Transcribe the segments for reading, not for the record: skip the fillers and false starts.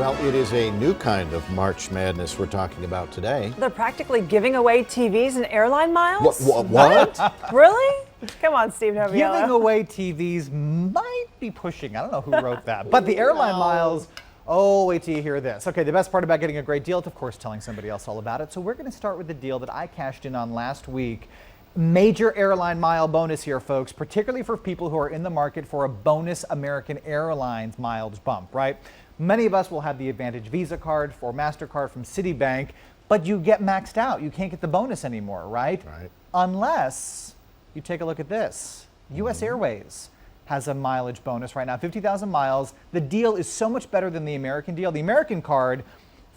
Well, it is a new kind of March Madness we're talking about today. They're practically giving away TVs and airline miles? What? Really? Come on, Steve Noviello. Giving away TVs might be pushing. I don't know who wrote that. But the airline miles, oh, wait till you hear this. Okay, the best part about getting a great deal is, of course, telling somebody else all about it. So we're going to start with the deal that I cashed in on last week. Major airline mile bonus here, folks, particularly for people who are in the market for a bonus American Airlines mileage bump, right? Many of us will have the Advantage Visa card or MasterCard from Citibank, but you get maxed out. You can't get the bonus anymore, right? Right. Unless you take a look at this. US Airways has a mileage bonus right now, 50,000 miles. The deal is so much better than the American deal. The American card,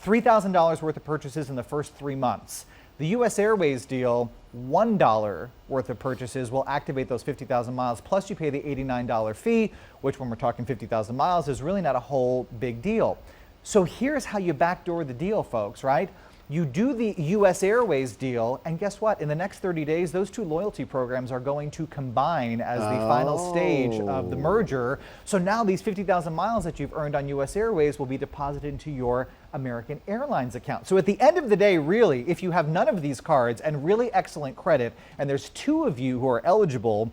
$3,000 worth of purchases in the first 3 months. The US Airways deal, $1 worth of purchases will activate those 50,000 miles, plus you pay the $89 fee, which when we're talking 50,000 miles is really not a whole big deal. So here's how you backdoor the deal, folks, right? You do the US Airways deal, and guess what? In the next 30 days, those two loyalty programs are going to combine as the final stage of the merger. So now these 50,000 miles that you've earned on US Airways will be deposited into your American Airlines account. So at the end of the day, really, if you have none of these cards and really excellent credit, and there's two of you who are eligible,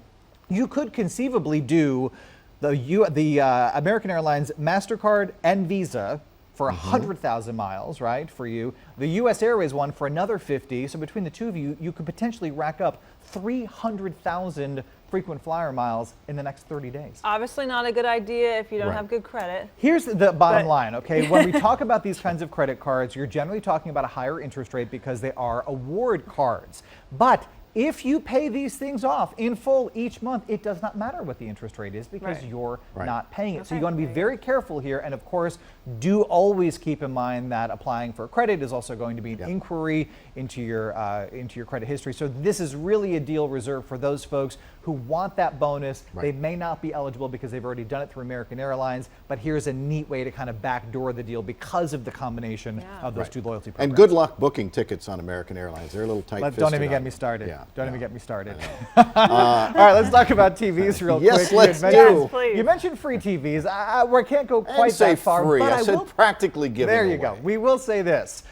you could conceivably do the American Airlines MasterCard and Visa for 100,000 miles, right, for you. The US Airways one for another 50. So between the two of you, you could potentially rack up 300,000 frequent flyer miles in the next 30 days. Obviously not a good idea if you don't have good credit. Here's the bottom line, okay? When we talk about these kinds of credit cards, you're generally talking about a higher interest rate because they are award cards. But if you pay these things off in full each month, it does not matter what the interest rate is because you're not paying it. So you want to be very careful here. And of course, do always keep in mind that applying for credit is also going to be an inquiry into your credit history. So this is really a deal reserved for those folks who want that bonus. They may not be eligible because they've already done it through American Airlines, but here's a neat way to kind of backdoor the deal because of the combination of those two loyalty programs. And good luck booking tickets on American Airlines. They're a little tight-fisted. Don't even get me started. Yeah. Don't even get me started. All right, let's talk about TVs real quick. Yes, let's do. You mentioned free TVs. I can't go quite say that far. free. But I said practically giving There away. you go. We will say this.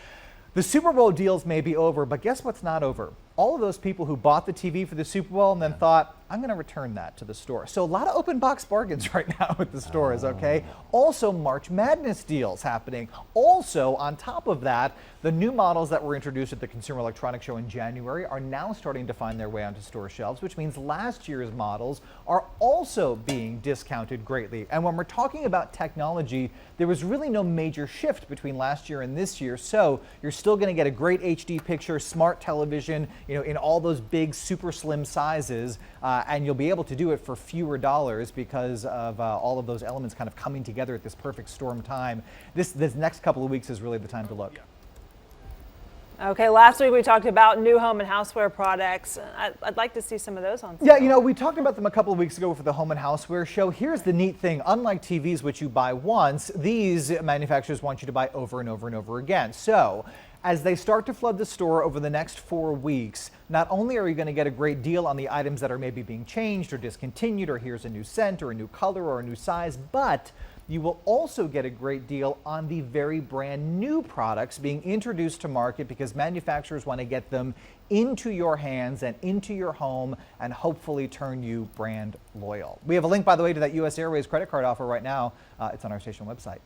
The Super Bowl deals may be over, but guess what's not over? All of those people who bought the TV for the Super Bowl and then thought, I'm going to return that to the store. So a lot of open box bargains right now at the stores, okay? Also, March Madness deals happening. Also, on top of that, the new models that were introduced at the Consumer Electronics Show in January are now starting to find their way onto store shelves, which means last year's models are also being discounted greatly. And when we're talking about technology, there was really no major shift between last year and this year. So you're still going to get a great HD picture, smart television, in all those big super slim sizes, and you'll be able to do it for fewer dollars because of all of those elements kind of coming together at this perfect storm time. This next couple of weeks is really the time to look. Okay, last week we talked about new home and houseware products. I'd like to see some of those on sale. Yeah, we talked about them a couple of weeks ago for the home and houseware show. Here's the neat thing. Unlike TVs, which you buy once, these manufacturers want you to buy over and over and over again. So as they start to flood the store over the next 4 weeks, not only are you going to get a great deal on the items that are maybe being changed or discontinued, or here's a new scent or a new color or a new size, but you will also get a great deal on the very brand new products being introduced to market because manufacturers want to get them into your hands and into your home and hopefully turn you brand loyal. We have a link, by the way, to that US Airways credit card offer right now. It's on our station website.